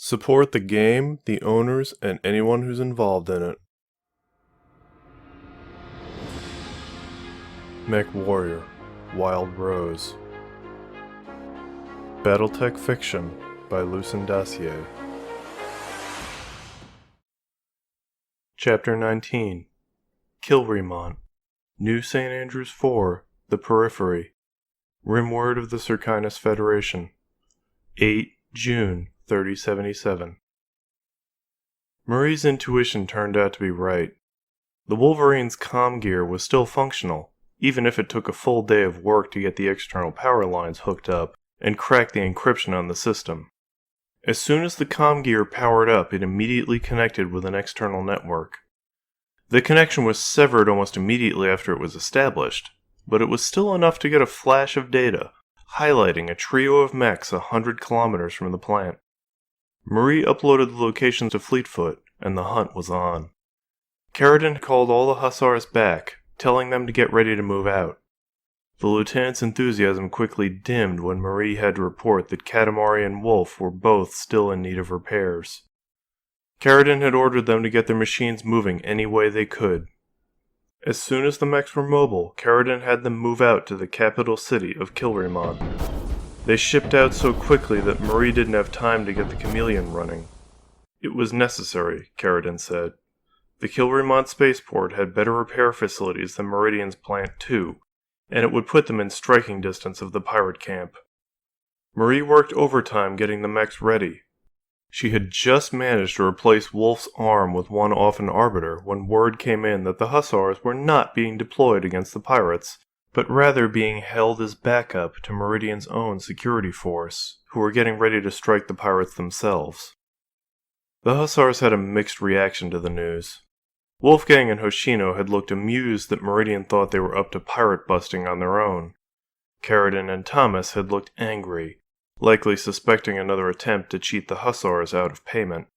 Support the game, the owners, and anyone who's involved in it. Mechwarrior, Wild Rose. Battletech Fiction by Lucien Dacier. Chapter 19. Kilremont, New St. Andrews 4, The Periphery. Rimward of the Circinus Federation. 8 June 3077. Marie's intuition turned out to be right. The Wolverine's comm gear was still functional, even if it took a full day of work to get the external power lines hooked up and crack the encryption on the system. As soon as the comm gear powered up, it immediately connected with an external network. The connection was severed almost immediately after it was established, but it was still enough to get a flash of data, highlighting a trio of mechs 100 kilometers from the plant. Marie uploaded the location to Fleetfoot, and the hunt was on. Carradine called all the hussars back, telling them to get ready to move out. The lieutenant's enthusiasm quickly dimmed when Marie had to report that Katamari and Wolf were both still in need of repairs. Carradine had ordered them to get their machines moving any way they could. As soon as the mechs were mobile, Carradine had them move out to the capital city of Kilremont. They shipped out so quickly that Marie didn't have time to get the chameleon running. It was necessary, Carradine said. The Kilremont spaceport had better repair facilities than Meridian's Plant 2, and it would put them in striking distance of the pirate camp. Marie worked overtime getting the mechs ready. She had just managed to replace Wolf's arm with one off an arbiter when word came in that the hussars were not being deployed against the pirates, but rather being held as backup to Meridian's own security force, who were getting ready to strike the pirates themselves. The hussars had a mixed reaction to the news. Wolfgang and Hoshino had looked amused that Meridian thought they were up to pirate busting on their own. Carradine and Thomas had looked angry, likely suspecting another attempt to cheat the hussars out of payment.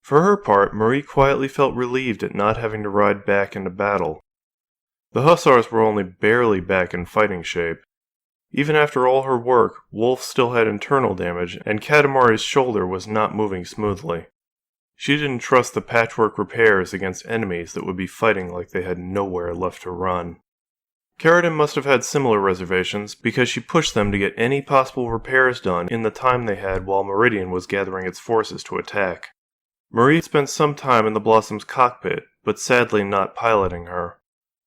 For her part, Marie quietly felt relieved at not having to ride back into battle. The hussars were only barely back in fighting shape. Even after all her work, Wolf still had internal damage, and Katamari's shoulder was not moving smoothly. She didn't trust the patchwork repairs against enemies that would be fighting like they had nowhere left to run. Carradine must have had similar reservations, because she pushed them to get any possible repairs done in the time they had while Meridian was gathering its forces to attack. Marie spent some time in the Blossom's cockpit, but sadly not piloting her.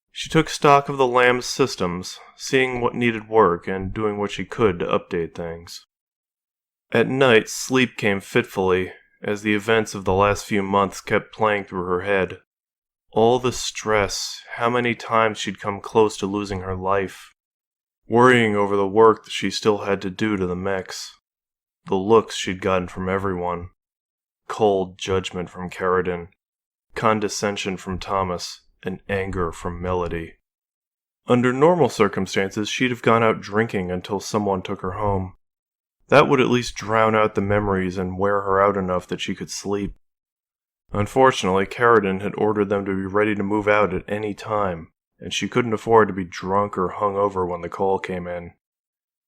She took stock of the Lamb's systems, seeing what needed work and doing what she could to update things. At night, sleep came fitfully, as the events of the last few months kept playing through her head. All the stress, how many times she'd come close to losing her life. Worrying over the work that she still had to do to the mechs. The looks she'd gotten from everyone. Cold judgment from Carradine. Condescension from Thomas. And anger from Melody. Under normal circumstances, she'd have gone out drinking until someone took her home. That would at least drown out the memories and wear her out enough that she could sleep. Unfortunately, Carradine had ordered them to be ready to move out at any time, and she couldn't afford to be drunk or hungover when the call came in.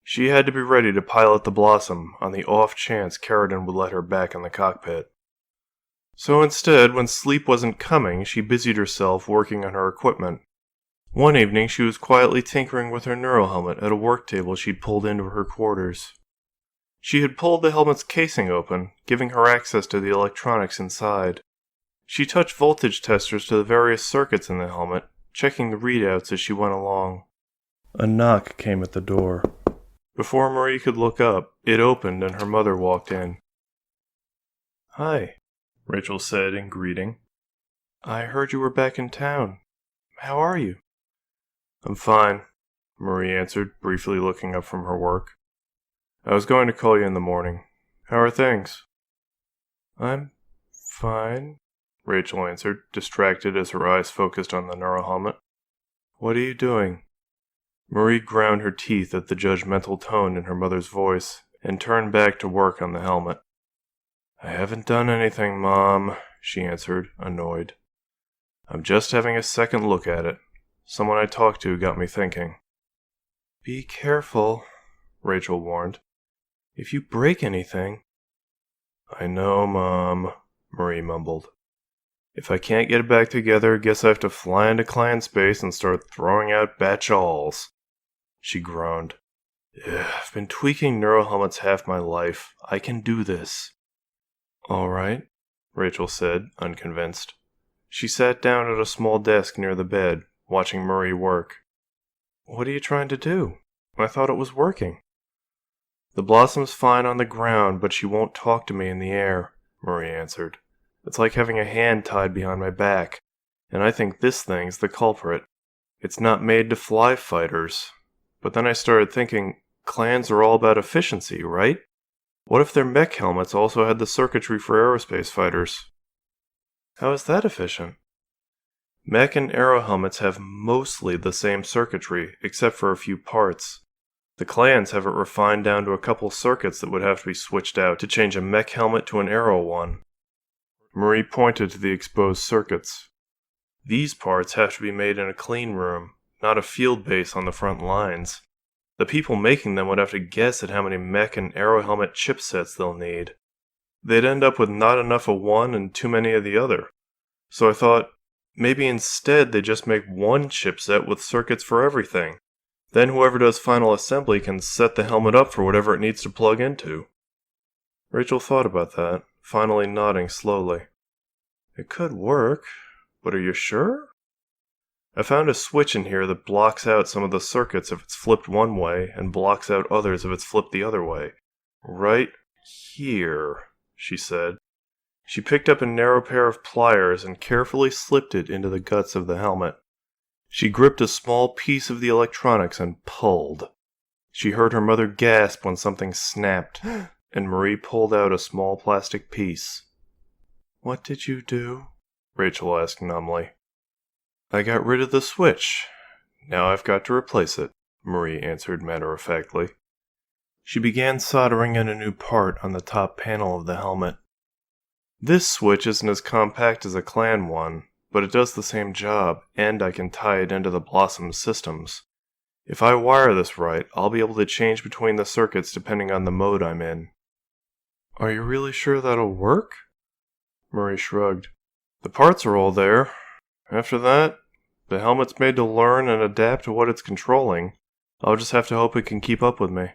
She had to be ready to pilot the Blossom on the off chance Carradine would let her back in the cockpit. So instead, when sleep wasn't coming, she busied herself working on her equipment. One evening, she was quietly tinkering with her neurohelmet at a work table she'd pulled into her quarters. She had pulled the helmet's casing open, giving her access to the electronics inside. She touched voltage testers to the various circuits in the helmet, checking the readouts as she went along. A knock came at the door. Before Marie could look up, it opened and her mother walked in. "Hi," Rachel said in greeting. "I heard you were back in town. How are you?" "I'm fine," Marie answered, briefly looking up from her work. "I was going to call you in the morning. How are things?" "I'm fine," Rachel answered, distracted as her eyes focused on the neurohelmet. "What are you doing?" Marie ground her teeth at the judgmental tone in her mother's voice and turned back to work on the helmet. "I haven't done anything, Mom," she answered, annoyed. "I'm just having a second look at it. Someone I talked to got me thinking." "Be careful," Rachel warned. "If you break anything..." I know, Mom, Marie mumbled. If I can't get it back together, guess I have to fly into clan space and start throwing out betrayals. She groaned. I've been tweaking neurohelmets half my life. I can do this. All right, Rachel said, unconvinced. She sat down at a small desk near the bed, watching Marie work. What are you trying to do? I thought it was working. The blossom's fine on the ground, but she won't talk to me in the air, Marie answered. It's like having a hand tied behind my back, and I think this thing's the culprit. It's not made to fly fighters. But then I started thinking, clans are all about efficiency, right? What if their mech helmets also had the circuitry for aerospace fighters? How is that efficient? Mech and aero helmets have mostly the same circuitry, except for a few parts. The clans have it refined down to a couple circuits that would have to be switched out to change a mech helmet to an aero one. Marie pointed to the exposed circuits. These parts have to be made in a clean room, not a field base on the front lines. The people making them would have to guess at how many mech and aero helmet chipsets they'll need. They'd end up with not enough of one and too many of the other. So I thought, maybe instead they just make one chipset with circuits for everything. Then whoever does final assembly can set the helmet up for whatever it needs to plug into. Rachel thought about that, finally nodding slowly. It could work, but are you sure? I found a switch in here that blocks out some of the circuits if it's flipped one way and blocks out others if it's flipped the other way. Right here, she said. She picked up a narrow pair of pliers and carefully slipped it into the guts of the helmet. She gripped a small piece of the electronics and pulled. She heard her mother gasp when something snapped, and Marie pulled out a small plastic piece. What did you do? Rachel asked numbly. I got rid of the switch. Now I've got to replace it, Marie answered matter-of-factly. She began soldering in a new part on the top panel of the helmet. This switch isn't as compact as a clan one, but it does the same job, and I can tie it into the Blossom systems. If I wire this right, I'll be able to change between the circuits depending on the mode I'm in. Are you really sure that'll work? Marie shrugged. The parts are all there. After that, the helmet's made to learn and adapt to what it's controlling. I'll just have to hope it can keep up with me.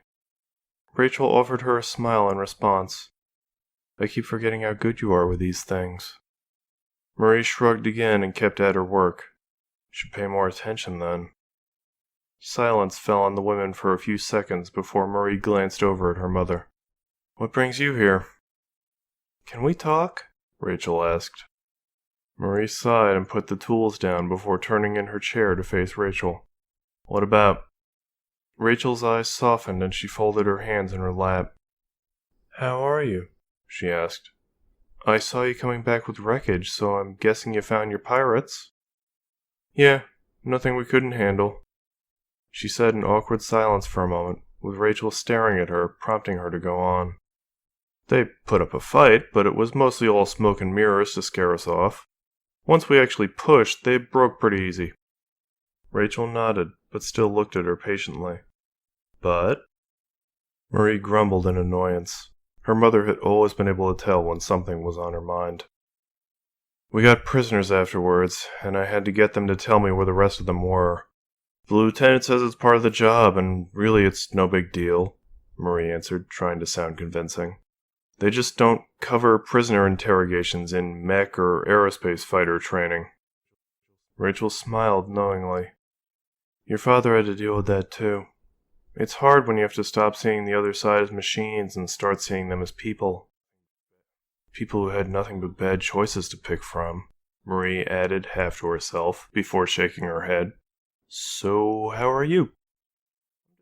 Rachel offered her a smile in response. I keep forgetting how good you are with these things. Marie shrugged again and kept at her work. Should pay more attention then. Silence fell on the women for a few seconds before Marie glanced over at her mother. What brings you here? Can we talk? Rachel asked. Marie sighed and put the tools down before turning in her chair to face Rachel. What about? Rachel's eyes softened and she folded her hands in her lap. How are you? She asked. I saw you coming back with wreckage, so I'm guessing you found your pirates. Yeah, nothing we couldn't handle. She sat in awkward silence for a moment, with Rachel staring at her, prompting her to go on. They put up a fight, but it was mostly all smoke and mirrors to scare us off. Once we actually pushed, they broke pretty easy. Rachel nodded, but still looked at her patiently. But? Marie grumbled in annoyance. Her mother had always been able to tell when something was on her mind. We got prisoners afterwards, and I had to get them to tell me where the rest of them were. The lieutenant says it's part of the job, and really it's no big deal, Marie answered, trying to sound convincing. They just don't cover prisoner interrogations in mech or aerospace fighter training. Rachel smiled knowingly. Your father had to deal with that too. It's hard when you have to stop seeing the other side as machines and start seeing them as people. People who had nothing but bad choices to pick from, Marie added half to herself, before shaking her head. So, how are you?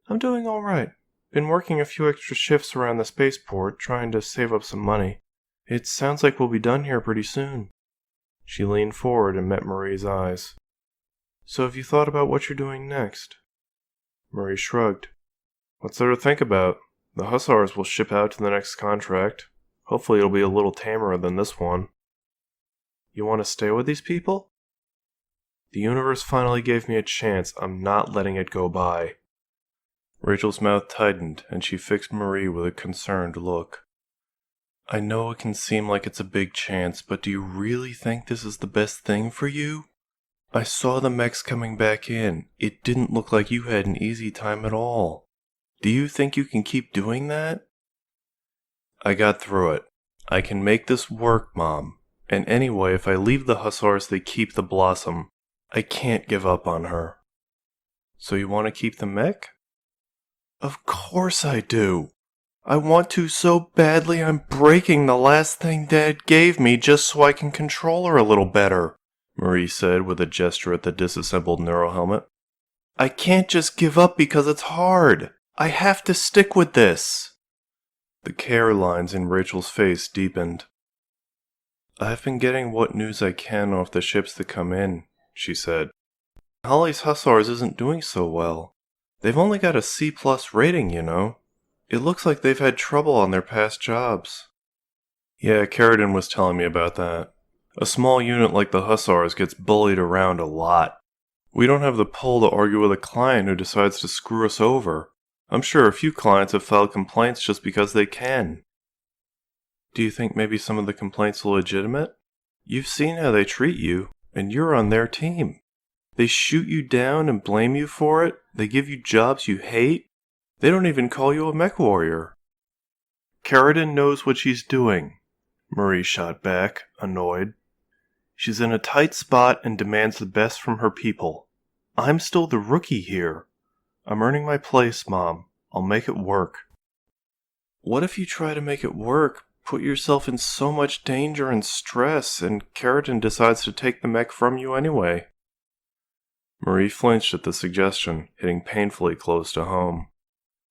I'm doing all right. Been working a few extra shifts around the spaceport, trying to save up some money. It sounds like we'll be done here pretty soon. She leaned forward and met Marie's eyes. So have you thought about what you're doing next? Marie shrugged. What's there to think about? The Hussars will ship out to the next contract. Hopefully it'll be a little tamer than this one. You want to stay with these people? The universe finally gave me a chance. I'm not letting it go by. Rachel's mouth tightened, and she fixed Marie with a concerned look. I know it can seem like it's a big chance, but do you really think this is the best thing for you? I saw the mechs coming back in. It didn't look like you had an easy time at all. Do you think you can keep doing that? I got through it. I can make this work, Mom. And anyway, if I leave the Hussars, they keep the Blossom. I can't give up on her. So you want to keep the mech? Of course I do. I want to so badly I'm breaking the last thing Dad gave me just so I can control her a little better, Marie said with a gesture at the disassembled neurohelmet. I can't just give up because it's hard. I have to stick with this. The care lines in Rachel's face deepened. I've been getting what news I can off the ships that come in, she said. Holly's Hussars isn't doing so well. They've only got a C+ rating, you know. It looks like they've had trouble on their past jobs. Yeah, Carradine was telling me about that. A small unit like the Hussars gets bullied around a lot. We don't have the pull to argue with a client who decides to screw us over. I'm sure a few clients have filed complaints just because they can. Do you think maybe some of the complaints are legitimate? You've seen how they treat you, and you're on their team. They shoot you down and blame you for it. They give you jobs you hate. They don't even call you a Mechwarrior. Carradine knows what she's doing, Marie shot back, annoyed. She's in a tight spot and demands the best from her people. I'm still the rookie here. I'm earning my place, Mom. I'll make it work. What if you try to make it work, put yourself in so much danger and stress, and Carradine decides to take the mech from you anyway? Marie flinched at the suggestion, hitting painfully close to home.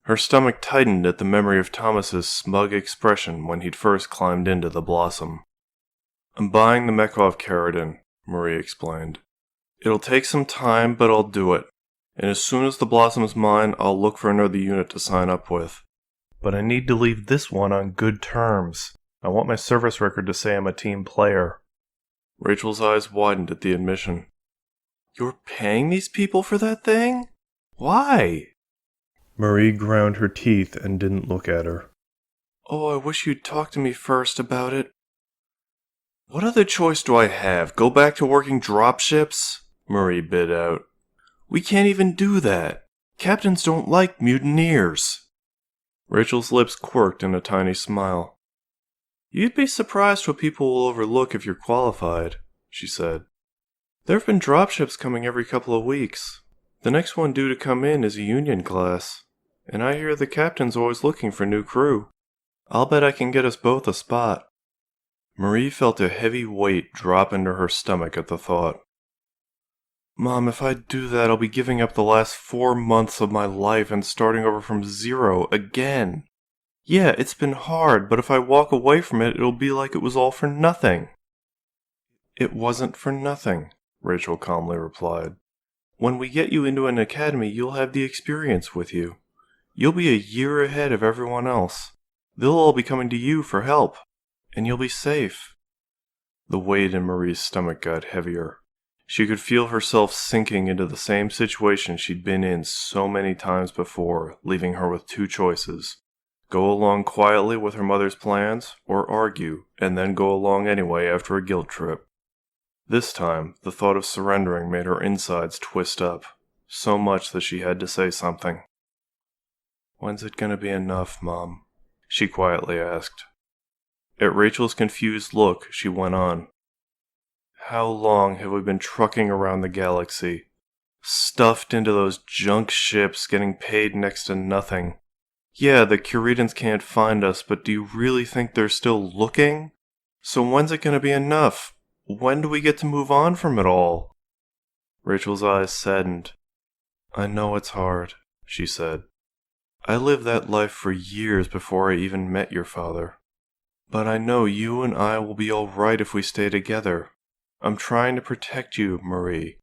Her stomach tightened at the memory of Thomas's smug expression when he'd first climbed into the Blossom. I'm buying the mech off Carradine, Marie explained. It'll take some time, but I'll do it. And as soon as the Blossom's mine, I'll look for another unit to sign up with. But I need to leave this one on good terms. I want my service record to say I'm a team player. Rachel's eyes widened at the admission. You're paying these people for that thing? Why? Marie ground her teeth and didn't look at her. Oh, I wish you'd talk to me first about it. What other choice do I have? Go back to working dropships? Marie bid out. We can't even do that. Captains don't like mutineers. Rachel's lips quirked in a tiny smile. You'd be surprised what people will overlook if you're qualified, she said. There have been dropships coming every couple of weeks. The next one due to come in is a Union class, and I hear the captain's always looking for new crew. I'll bet I can get us both a spot. Marie felt a heavy weight drop into her stomach at the thought. Mom, if I do that, I'll be giving up the last 4 months of my life and starting over from zero again. Yeah, it's been hard, but if I walk away from it, it'll be like it was all for nothing. It wasn't for nothing, Rachel calmly replied. When we get you into an academy, you'll have the experience with you. You'll be a year ahead of everyone else. They'll all be coming to you for help, and you'll be safe. The weight in Marie's stomach got heavier. She could feel herself sinking into the same situation she'd been in so many times before, leaving her with two choices. Go along quietly with her mother's plans, or argue, and then go along anyway after a guilt trip. This time, the thought of surrendering made her insides twist up, so much that she had to say something. When's it gonna be enough, Mom? She quietly asked. At Rachel's confused look, she went on. How long have we been trucking around the galaxy? Stuffed into those junk ships, getting paid next to nothing. Yeah, the Curidans can't find us, but do you really think they're still looking? So when's it gonna be enough? When do we get to move on from it all? Rachel's eyes saddened. I know it's hard, she said. I lived that life for years before I even met your father. But I know you and I will be all right if we stay together. I'm trying to protect you, Marie.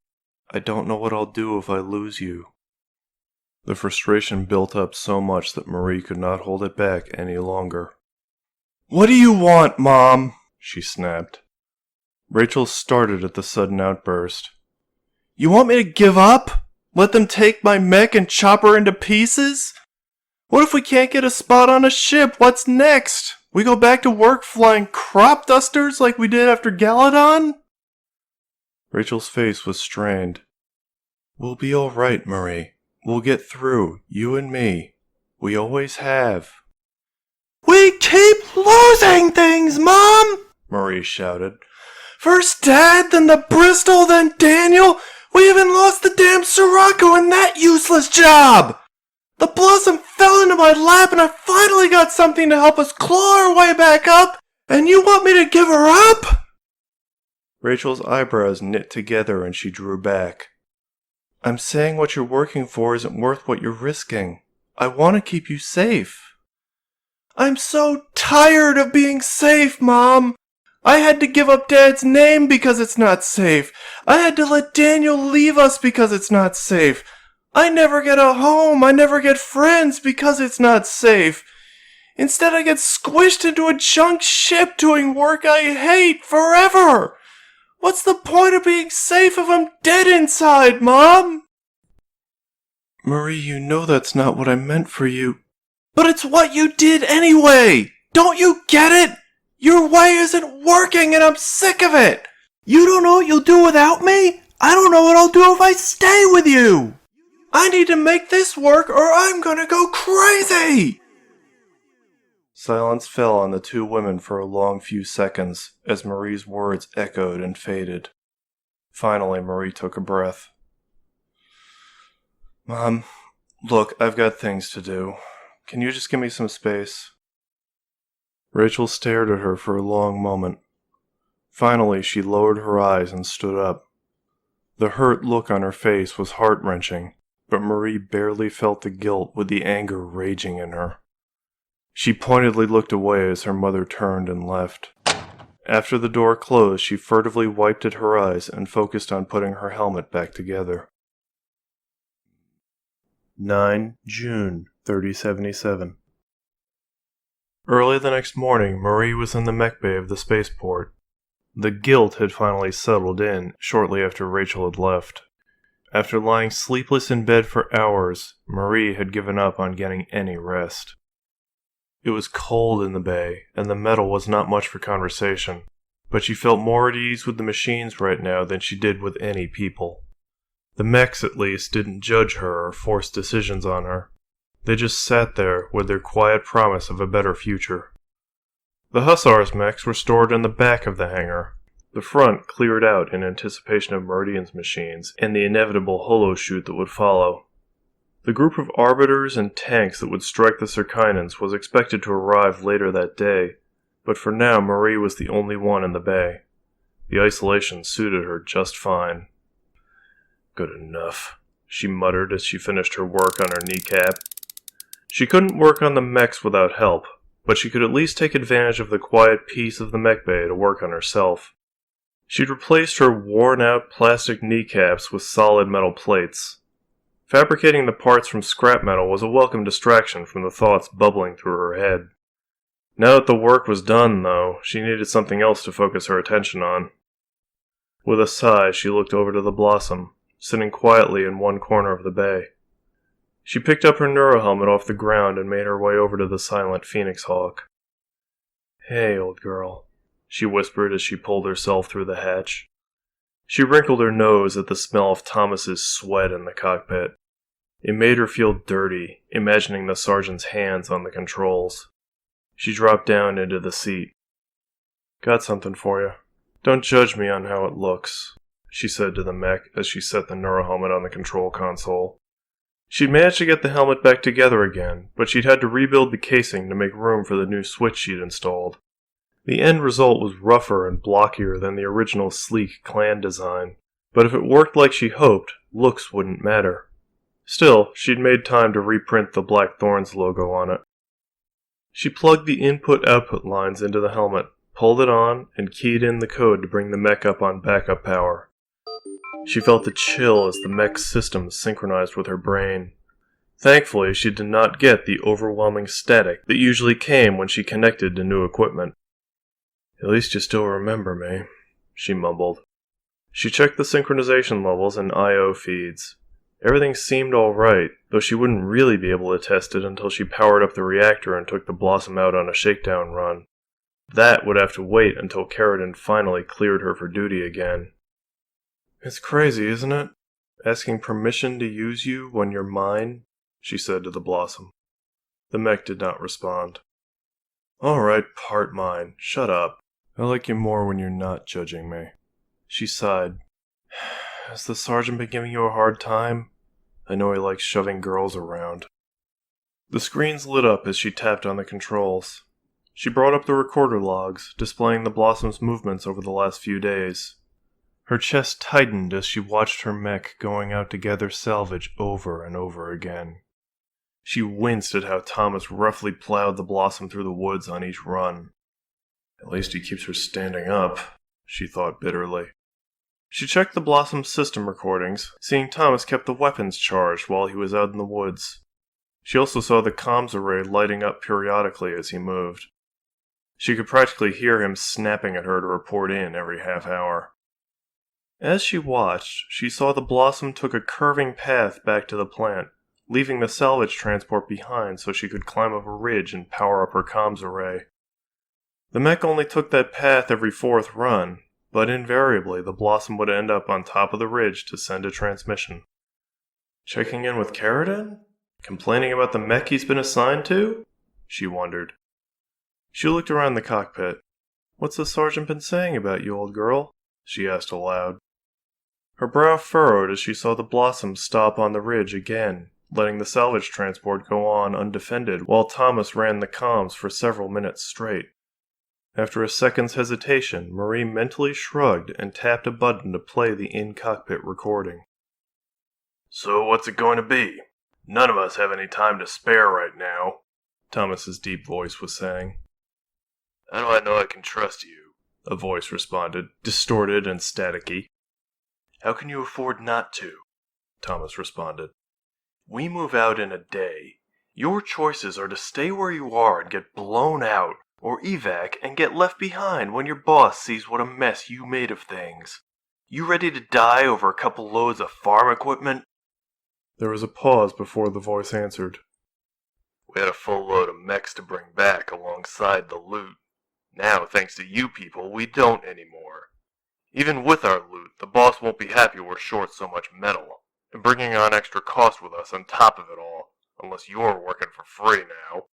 I don't know what I'll do if I lose you. The frustration built up so much that Marie could not hold it back any longer. What do you want, Mom? She snapped. Rachel started at the sudden outburst. You want me to give up? Let them take my mech and chop her into pieces? What if we can't get a spot on a ship? What's next? We go back to work flying crop dusters like we did after Galadon? Rachel's face was strained. We'll be all right, Marie. We'll get through, you and me. We always have. We keep losing things, Mom! Marie shouted. First Dad, then the Bristol, then Daniel. We even lost the damn Sirocco in that useless job! The blossom fell into my lap and I finally got something to help us claw our way back up, and you want me to give her up? Rachel's eyebrows knit together and she drew back. I'm saying what you're working for isn't worth what you're risking. I want to keep you safe. I'm so tired of being safe, Mom. I had to give up Dad's name because it's not safe. I had to let Daniel leave us because it's not safe. I never get a home. I never get friends because it's not safe. Instead, I get squished into a junk ship doing work I hate forever. What's the point of being safe if I'm dead inside, Mom? Marie, you know that's not what I meant for you. But it's what you did anyway! Don't you get it? Your way isn't working and I'm sick of it! You don't know what you'll do without me? I don't know what I'll do if I stay with you! I need to make this work or I'm gonna go crazy! Silence fell on the two women for a long few seconds as Marie's words echoed and faded. Finally, Marie took a breath. Mom, look, I've got things to do. Can you just give me some space? Rachel stared at her for a long moment. Finally, she lowered her eyes and stood up. The hurt look on her face was heart-wrenching, but Marie barely felt the guilt with the anger raging in her. She pointedly looked away as her mother turned and left. After the door closed, she furtively wiped at her eyes and focused on putting her helmet back together. 9 June 3077. Early the next morning, Marie was in the mech bay of the spaceport. The guilt had finally settled in shortly after Rachel had left. After lying sleepless in bed for hours, Marie had given up on getting any rest. It was cold in the bay, and the metal was not much for conversation, but she felt more at ease with the machines right now than she did with any people. The mechs, at least, didn't judge her or force decisions on her. They just sat there with their quiet promise of a better future. The Hussars' mechs were stored in the back of the hangar. The front cleared out in anticipation of Meridian's machines and the inevitable holo-shoot that would follow. The group of arbiters and tanks that would strike the Circinans was expected to arrive later that day, but for now Marie was the only one in the bay. The isolation suited her just fine. Good enough, she muttered as she finished her work on her kneecap. She couldn't work on the mechs without help, but she could at least take advantage of the quiet peace of the mech bay to work on herself. She'd replaced her worn-out plastic kneecaps with solid metal plates. Fabricating the parts from scrap metal was a welcome distraction from the thoughts bubbling through her head. Now that the work was done, though, she needed something else to focus her attention on. With a sigh, she looked over to the Blossom, sitting quietly in one corner of the bay. She picked up her neurohelmet off the ground and made her way over to the silent Phoenix Hawk. "Hey, old girl," she whispered as she pulled herself through the hatch. She wrinkled her nose at the smell of Thomas's sweat in the cockpit. It made her feel dirty, imagining the sergeant's hands on the controls. She dropped down into the seat. "Got something for you. Don't judge me on how it looks," she said to the mech as she set the neurohelmet on the control console. She'd managed to get the helmet back together again, but she'd had to rebuild the casing to make room for the new switch she'd installed. The end result was rougher and blockier than the original sleek clan design, but if it worked like she hoped, looks wouldn't matter. Still, she'd made time to reprint the black Thorns logo on it. She plugged the input-output lines into the helmet, pulled it on, and keyed in the code to bring the mech up on backup power. She felt a chill as the mech's systems synchronized with her brain. Thankfully, she did not get the overwhelming static that usually came when she connected to new equipment. "At least you still remember me," she mumbled. She checked the synchronization levels and I/O feeds. Everything seemed alright, though she wouldn't really be able to test it until she powered up the reactor and took the Blossom out on a shakedown run. That would have to wait until Carradine finally cleared her for duty again. "It's crazy, isn't it? Asking permission to use you when you're mine," she said to the Blossom. The mech did not respond. "Alright, part mine. Shut up. I like you more when you're not judging me." She sighed. "Has the sergeant been giving you a hard time? I know he likes shoving girls around." The screens lit up as she tapped on the controls. She brought up the recorder logs, displaying the Blossom's movements over the last few days. Her chest tightened as she watched her mech going out to gather salvage over and over again. She winced at how Thomas roughly plowed the Blossom through the woods on each run. "At least he keeps her standing up," she thought bitterly. She checked the Blossom's system recordings, seeing Thomas kept the weapons charged while he was out in the woods. She also saw the comms array lighting up periodically as he moved. She could practically hear him snapping at her to report in every half hour. As she watched, she saw the Blossom took a curving path back to the plant, leaving the salvage transport behind so she could climb up a ridge and power up her comms array. The mech only took that path every fourth run, but invariably the Blossom would end up on top of the ridge to send a transmission. Checking in with Carradine? Complaining about the mech he's been assigned to? She wondered. She looked around the cockpit. "What's the sergeant been saying about you, old girl?" she asked aloud. Her brow furrowed as she saw the Blossom stop on the ridge again, letting the salvage transport go on undefended while Thomas ran the comms for several minutes straight. After a second's hesitation, Marie mentally shrugged and tapped a button to play the in-cockpit recording. "So what's it going to be? None of us have any time to spare right now," Thomas's deep voice was saying. "How do I know I can trust you?" a voice responded, distorted and staticky. "How can you afford not to?" Thomas responded. "We move out in a day. Your choices are to stay where you are and get blown out, or evac and get left behind when your boss sees what a mess you made of things. You ready to die over a couple loads of farm equipment?" There was a pause before the voice answered. "We had a full load of mechs to bring back alongside the loot. Now, thanks to you people, we don't anymore. Even with our loot, the boss won't be happy we're short so much metal, and bringing on extra cost with us on top of it all, unless you're working for free now."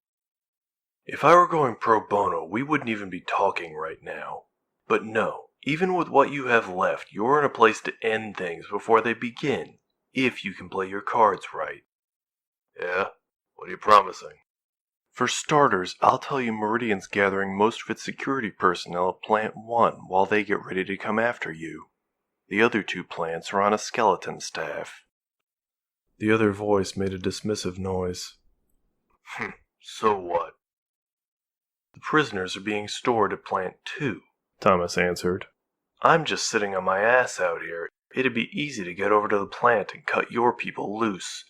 "If I were going pro bono, we wouldn't even be talking right now. But no, even with what you have left, you're in a place to end things before they begin, if you can play your cards right." "Yeah? What are you promising?" "For starters, I'll tell you Meridian's gathering most of its security personnel at Plant 1 while they get ready to come after you. The other two plants are on a skeleton staff." The other voice made a dismissive noise. "So what?" "The prisoners are being stored at Plant 2, Thomas answered. "I'm just sitting on my ass out here. It'd be easy to get over to the plant and cut your people loose.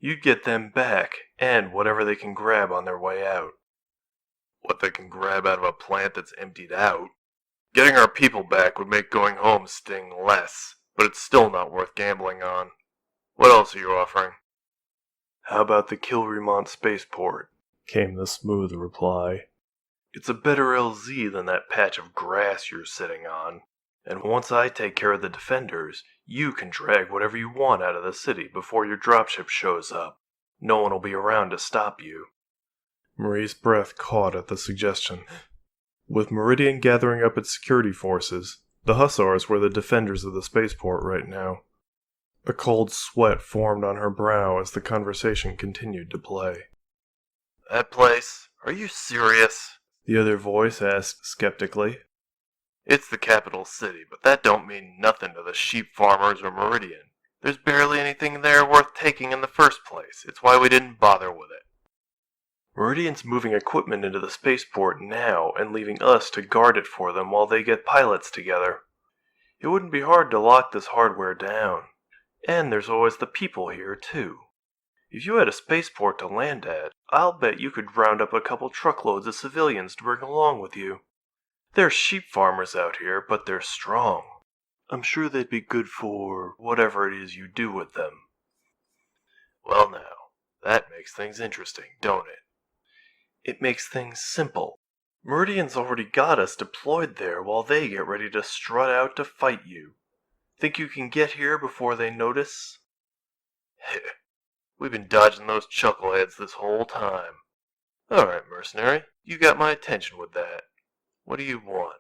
You'd get them back, and whatever they can grab on their way out." "What they can grab out of a plant that's emptied out? Getting our people back would make going home sting less, but it's still not worth gambling on. What else are you offering?" "How about the Kilremont spaceport?" came the smooth reply. "It's a better LZ than that patch of grass you're sitting on. And once I take care of the defenders, you can drag whatever you want out of the city before your dropship shows up. No one will be around to stop you." Marie's breath caught at the suggestion. With Meridian gathering up its security forces, the Hussars were the defenders of the spaceport right now. A cold sweat formed on her brow as the conversation continued to play. "That place? Are you serious?" the other voice asked skeptically. "It's the capital city, but that don't mean nothing to the sheep farmers or Meridian. There's barely anything there worth taking in the first place. It's why we didn't bother with it." "Meridian's moving equipment into the spaceport now and leaving us to guard it for them while they get pilots together. It wouldn't be hard to lock this hardware down. And there's always the people here, too. If you had a spaceport to land at, I'll bet you could round up a couple truckloads of civilians to bring along with you. They're sheep farmers out here, but they're strong. I'm sure they'd be good for whatever it is you do with them." Well now, that makes things interesting, don't it? It makes things simple. Meridian's already got us deployed there while they get ready to strut out to fight you. Think you can get here before they notice? We've been dodging those chuckleheads this whole time. Alright, mercenary, you got my attention with that. What do you want?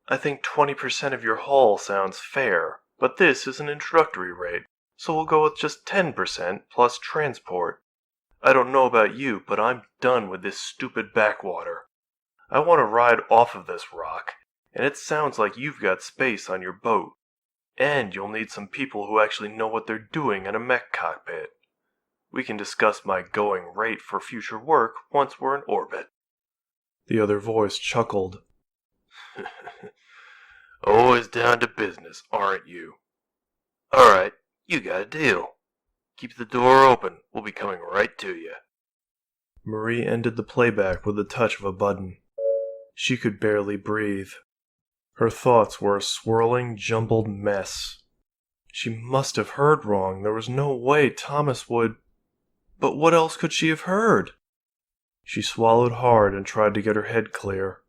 I think 20% of your haul sounds fair, but this is an introductory rate, so we'll go with just 10% plus transport. I don't know about you, but I'm done with this stupid backwater. I want to ride off of this rock, and it sounds like you've got space on your boat. And you'll need some people who actually know what they're doing in a mech cockpit. We can discuss my going rate for future work once we're in orbit. The other voice chuckled. Always down to business, aren't you? Alright, you got a deal. Keep the door open, we'll be coming right to you. Marie ended the playback with the touch of a button. She could barely breathe. Her thoughts were a swirling, jumbled mess. She must have heard wrong. There was no way Thomas would... But what else could she have heard? She swallowed hard and tried to get her head clear.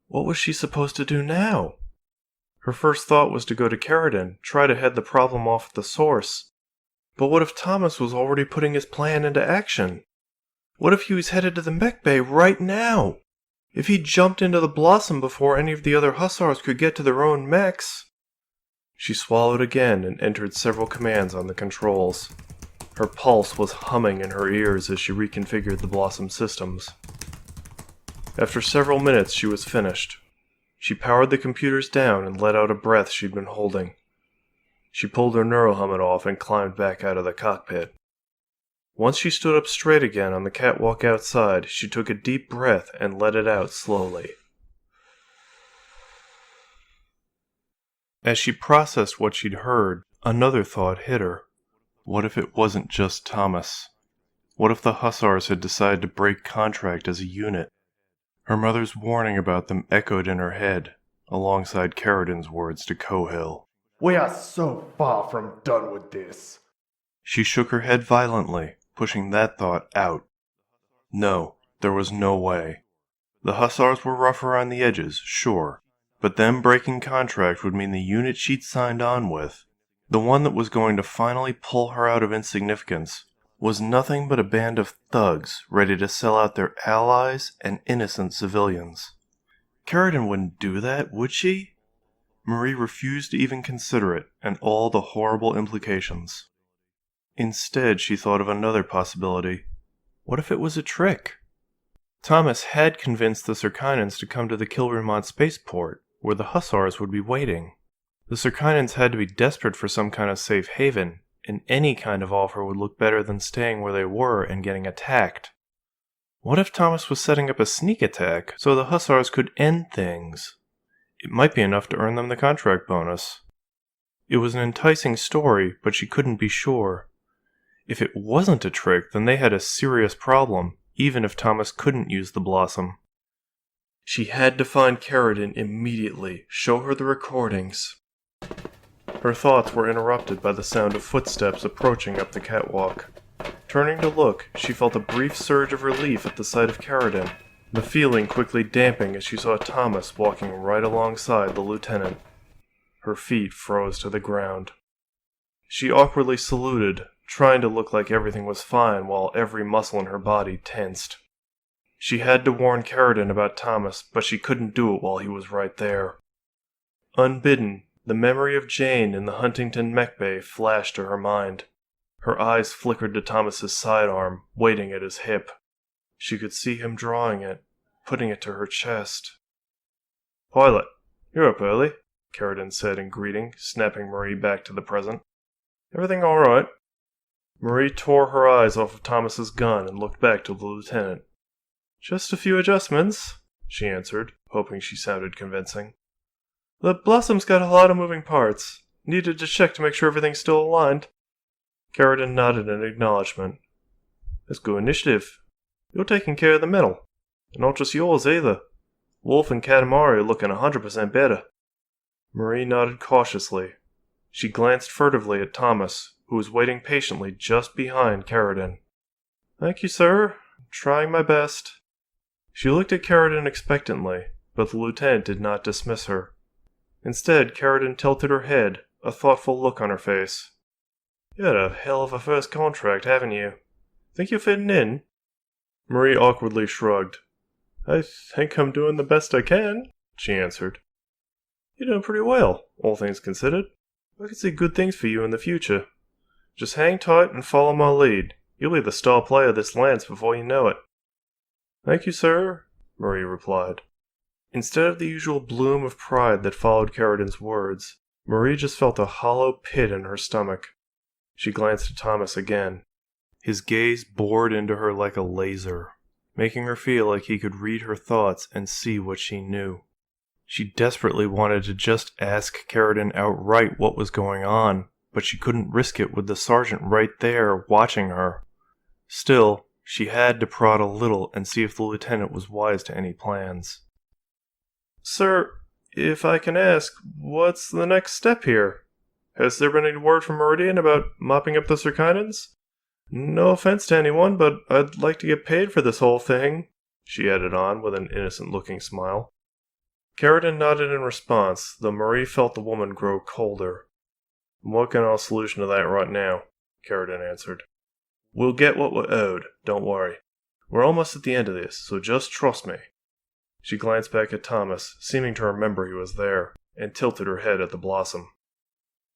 What was she supposed to do now? Her first thought was to go to Carradine, try to head the problem off at the source. But what if Thomas was already putting his plan into action? What if he was headed to the mech bay right now? If he jumped into the Blossom before any of the other hussars could get to their own mechs? She swallowed again and entered several commands on the controls. Her pulse was humming in her ears as she reconfigured the Blossom systems. After several minutes, she was finished. She powered the computers down and let out a breath she'd been holding. She pulled her neurohelmet off and climbed back out of the cockpit. Once she stood up straight again on the catwalk outside, she took a deep breath and let it out slowly. As she processed what she'd heard, another thought hit her. What if it wasn't just Thomas? What if the hussars had decided to break contract as a unit? Her mother's warning about them echoed in her head, alongside Carradine's words to Cohill. We are so far from done with this. She shook her head violently, pushing that thought out. No, there was no way. The hussars were rough around the edges, sure, but them breaking contract would mean the unit she'd signed on with, the one that was going to finally pull her out of insignificance, was nothing but a band of thugs ready to sell out their allies and innocent civilians. Carradine wouldn't do that, would she? Marie refused to even consider it and all the horrible implications. Instead, she thought of another possibility. What if it was a trick? Thomas had convinced the Circinans to come to the Kilremont spaceport, where the hussars would be waiting. The Circinans had to be desperate for some kind of safe haven, and any kind of offer would look better than staying where they were and getting attacked. What if Thomas was setting up a sneak attack so the hussars could end things? It might be enough to earn them the contract bonus. It was an enticing story, but she couldn't be sure. If it wasn't a trick, then they had a serious problem, even if Thomas couldn't use the Blossom. She had to find Carradine immediately, show her the recordings. Her thoughts were interrupted by the sound of footsteps approaching up the catwalk. Turning to look, she felt a brief surge of relief at the sight of Carradine, the feeling quickly damping as she saw Thomas walking right alongside the lieutenant. Her feet froze to the ground. She awkwardly saluted, trying to look like everything was fine while every muscle in her body tensed. She had to warn Carradine about Thomas, but she couldn't do it while he was right there. Unbidden, the memory of Jane in the Huntington mech bay flashed to her mind. Her eyes flickered to Thomas's sidearm, waiting at his hip. She could see him drawing it, putting it to her chest. "Pilot, you're up early," Carradine said in greeting, snapping Marie back to the present. "Everything all right?" Marie tore her eyes off of Thomas's gun and looked back to the lieutenant. "Just a few adjustments," she answered, hoping she sounded convincing. "The Blossom's got a lot of moving parts. Needed to check to make sure everything's still aligned." Carradine nodded in acknowledgement. "That's good initiative. You're taking care of the metal. And not just yours, either. Wolf and Katamari are looking 100% better." Marie nodded cautiously. She glanced furtively at Thomas, who was waiting patiently just behind Carradine. "Thank you, sir. I'm trying my best." She looked at Carradine expectantly, but the lieutenant did not dismiss her. Instead, Carradine tilted her head, a thoughtful look on her face. "You had a hell of a first contract, haven't you? Think you're fitting in?" Marie awkwardly shrugged. "I think I'm doing the best I can," she answered. "You're doing pretty well, all things considered. I can see good things for you in the future. Just hang tight and follow my lead. You'll be the star player of this lance before you know it." "Thank you, sir," Marie replied. Instead of the usual bloom of pride that followed Carradine's words, Marie just felt a hollow pit in her stomach. She glanced at Thomas again. His gaze bored into her like a laser, making her feel like he could read her thoughts and see what she knew. She desperately wanted to just ask Carradine outright what was going on, but she couldn't risk it with the sergeant right there watching her. Still, she had to prod a little and see if the lieutenant was wise to any plans. "Sir, if I can ask, what's the next step here? Has there been any word from Meridian about mopping up the Circinans? No offense to anyone, but I'd like to get paid for this whole thing," she added on with an innocent-looking smile. Carradine nodded in response, though Marie felt the woman grow colder. "I'm working on a solution to that right now," Carradine answered. "We'll get what we're owed, don't worry. We're almost at the end of this, so just trust me." She glanced back at Thomas, seeming to remember he was there, and tilted her head at the Blossom.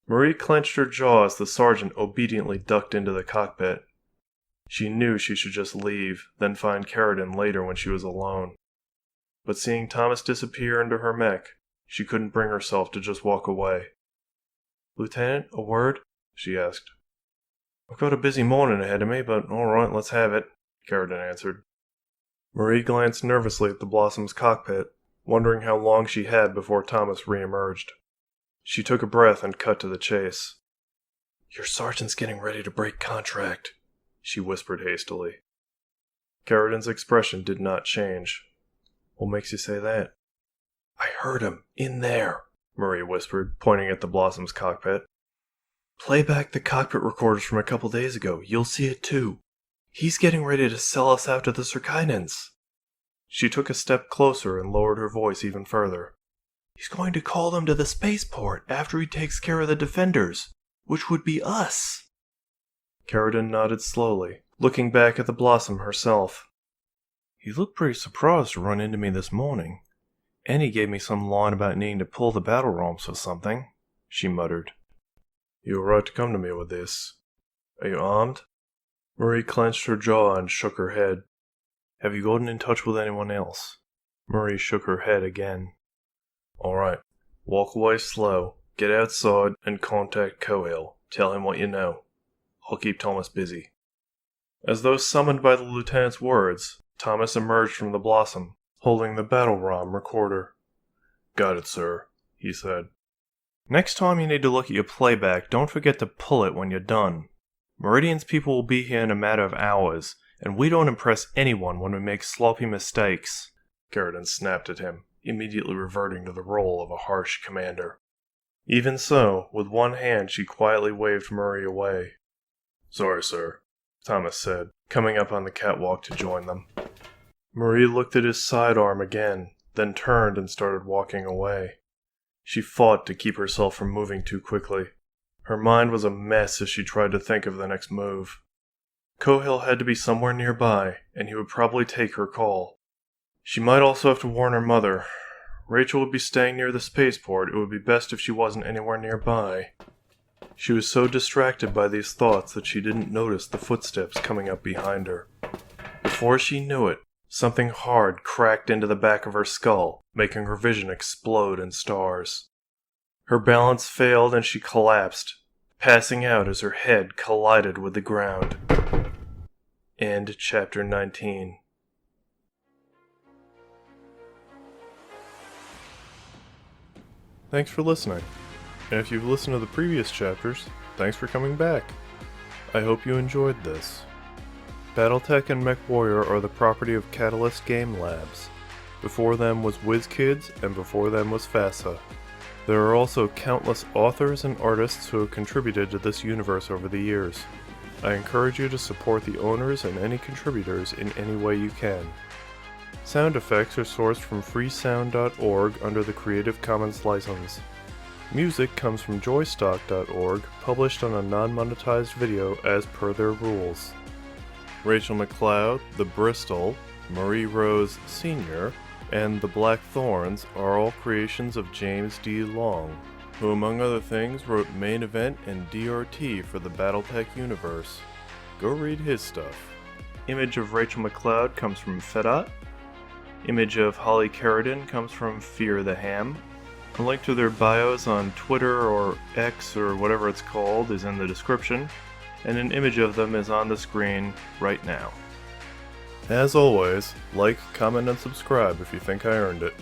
Marie clenched her jaw as the sergeant obediently ducked into the cockpit. She knew she should just leave, then find Carradine later when she was alone. But seeing Thomas disappear into her mech, she couldn't bring herself to just walk away. "Lieutenant, a word?" she asked. "I've got a busy morning ahead of me, but all right, let's have it," Carradine answered. Marie glanced nervously at the Blossom's cockpit, wondering how long she had before Thomas re-emerged. She took a breath and cut to the chase. "Your sergeant's getting ready to break contract," she whispered hastily. Carradine's expression did not change. "What makes you say that?" "I heard him, in there," Marie whispered, pointing at the Blossom's cockpit. "Play back the cockpit recorders from a couple days ago. You'll see it too. He's getting ready to sell us out to the Circinans." She took a step closer and lowered her voice even further. "He's going to call them to the spaceport after he takes care of the defenders, which would be us." Carradine nodded slowly, looking back at the Blossom herself. "He looked pretty surprised to run into me this morning, and he gave me some line about needing to pull the battle romps or something," she muttered. "You were right to come to me with this. Are you armed?" Marie clenched her jaw and shook her head. "Have you gotten in touch with anyone else?" Marie shook her head again. "All right. Walk away slow, get outside, and contact Cohill. Tell him what you know. I'll keep Thomas busy." As though summoned by the lieutenant's words, Thomas emerged from the Blossom, holding the battle ROM recorder. "Got it, sir," he said. "Next time you need to look at your playback, don't forget to pull it when you're done. Meridian's people will be here in a matter of hours, and we don't impress anyone when we make sloppy mistakes." Carradine snapped at him, immediately reverting to the role of a harsh commander. Even so, with one hand she quietly waved Marie away. "Sorry, sir," Thomas said, coming up on the catwalk to join them. Marie looked at his sidearm again, then turned and started walking away. She fought to keep herself from moving too quickly. Her mind was a mess as she tried to think of the next move. Cohill had to be somewhere nearby, and he would probably take her call. She might also have to warn her mother. Rachel would be staying near the spaceport. It would be best if she wasn't anywhere nearby. She was so distracted by these thoughts that she didn't notice the footsteps coming up behind her. Before she knew it, something hard cracked into the back of her skull, making her vision explode in stars. Her balance failed and she collapsed, passing out as her head collided with the ground. End chapter 19. Thanks for listening. And if you've listened to the previous chapters, thanks for coming back. I hope you enjoyed this. Battletech and Mechwarrior are the property of Catalyst Game Labs. Before them was WizKids, and before them was FASA. There are also countless authors and artists who have contributed to this universe over the years. I encourage you to support the owners and any contributors in any way you can. Sound effects are sourced from freesound.org under the Creative Commons license. Music comes from joystock.org, published on a non-monetized video as per their rules. Rachel McCloud, the Bristol, Marie Rose Sr., and the Black Thorns are all creations of James D. Long, who among other things wrote Main Event and DRT for the Battletech universe. Go read his stuff. Image of Rachel McCloud comes from Fedot. Image of Holly Carradine comes from Fear the Ham. A link to their bios on Twitter or X or whatever it's called is in the description, and an image of them is on the screen right now. As always, like, comment, and subscribe if you think I earned it.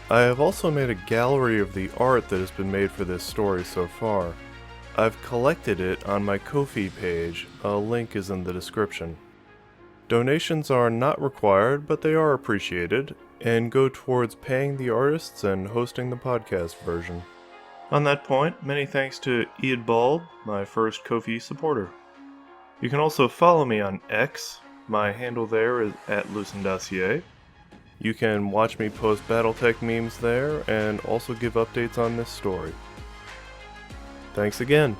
I have also made a gallery of the art that has been made for this story so far. I've collected it on my Ko-fi page, a link is in the description. Donations are not required, but they are appreciated, and go towards paying the artists and hosting the podcast version. On that point, many thanks to Eadbald, my first Ko-fi supporter. You can also follow me on X. My handle there is @LucenDossier. You can watch me post Battletech memes there, and also give updates on this story. Thanks again.